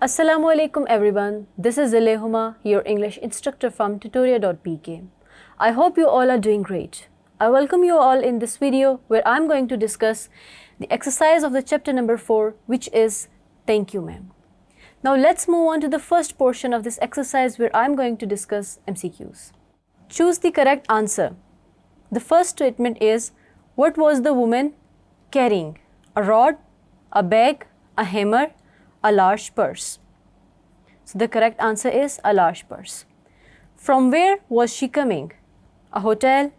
Assalamu alaikum everyone, this is Huma, your English instructor from tutoria.pk. I hope you all are doing great. I welcome you all in this video where I'm going to discuss the exercise of the chapter number 4, which is Thank You Ma'am. Now let's move on to the first portion of this exercise where I'm going to discuss MCQs. Choose the correct answer. The first statement is, what was the woman carrying? A rod, a bag, a hammer, a large purse. So the correct answer is a large purse. From where was she coming? A hotel,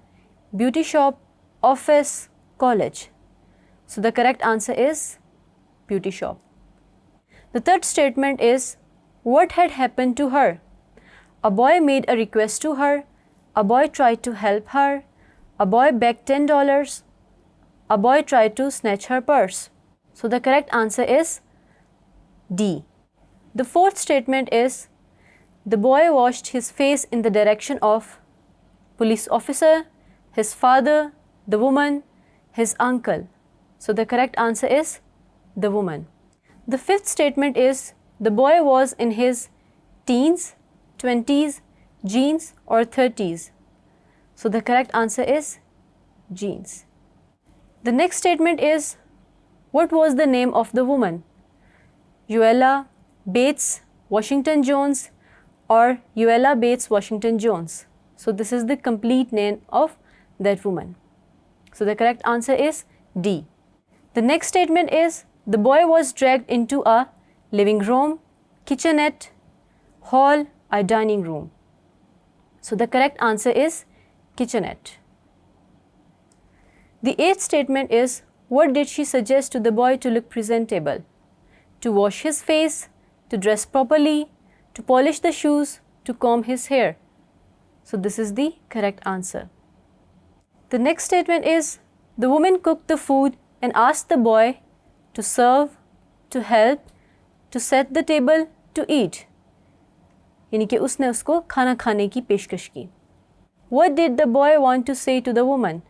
beauty shop, office, college. So the correct answer is beauty shop. The third statement is, what had happened to her? A boy made a request to her. A boy tried to help her. A boy begged $10. A boy tried to snatch her purse. So the correct answer is D. The fourth statement is, the boy washed his face in the direction of police officer, his father, the woman, his uncle. So the correct answer is the woman. The fifth statement is, the boy was in his teens, 20s, jeans or 30s. So the correct answer is jeans. The next statement is, what was the name of the woman? Uella Bates Washington Jones or Uella Bates Washington Jones. So this is the complete name of that woman. So the correct answer is D. The next statement is, the boy was dragged into a living room, kitchenette, hall or dining room. So the correct answer is kitchenette. The eighth statement is, what did she suggest to the boy to look presentable? To wash his face, to dress properly, to polish the shoes, to comb his hair. So this is the correct answer. The next statement is, the woman cooked the food and asked the boy to serve, to help, to set the table, to eat. यानी कि उसने उसको खाना खाने की पेशकश की. What did the boy want to say to the woman?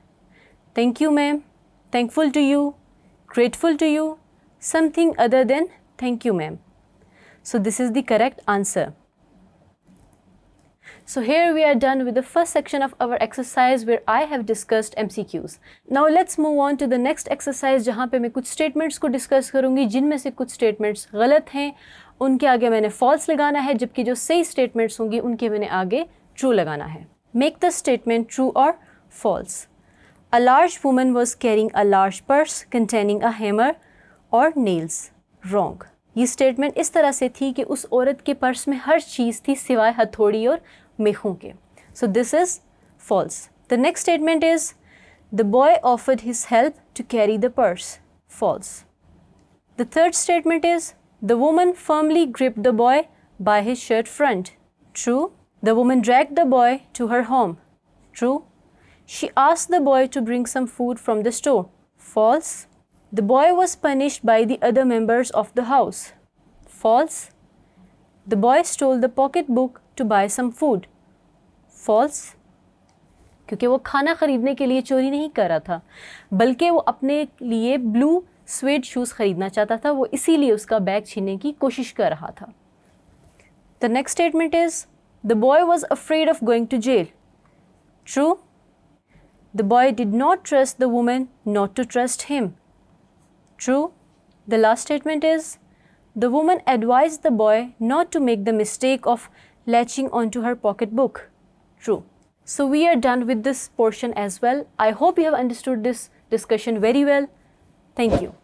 Thank you ma'am, thankful to you, grateful to you, something other than thank you ma'am. So this is the correct answer. So here we are done with the first section of our exercise where I have discussed MCQs. Now let's move on to the next exercise जहाँ पे मैं कुछ statements को discuss करूँगी जिनमें से कुछ statements गलत हैं, उनके आगे मैंने false लगाना है, जबकि जो सही statements होंगी उनके मैंने आगे true लगाना है. Make the statement true or false. A large woman was carrying a large purse containing a hammer or nails. Wrong. ये statement इस तरह से थी कि उस औरत के पर्स में हर चीज़ थी सिवाय हथौड़ी और मेखों के. So this is false. The next statement is, the boy offered his help to carry the purse. False. The third statement is, the woman firmly gripped the boy by his shirt front. True. The woman dragged the boy to her home. True. She asked the boy to bring some food from the store. False. The boy was punished by the other members of the house. False. The boy stole the pocketbook to buy some food. False. क्योंकि वो खाना खरीदने के लिए चोरी नहीं कर रहा था, बल्कि वो अपने लिए ब्लू स्वेड शूज़ खरीदना चाहता था, वो इसीलिए उसका बैग छीनने की कोशिश कर रहा था. The next statement is, the boy was afraid of going to jail. True. The boy did not trust the woman not to trust him. True. The last statement is, the woman advised the boy not to make the mistake of latching onto her pocketbook. True. So we are done with this portion as well. I hope you have understood this discussion very well. Thank you.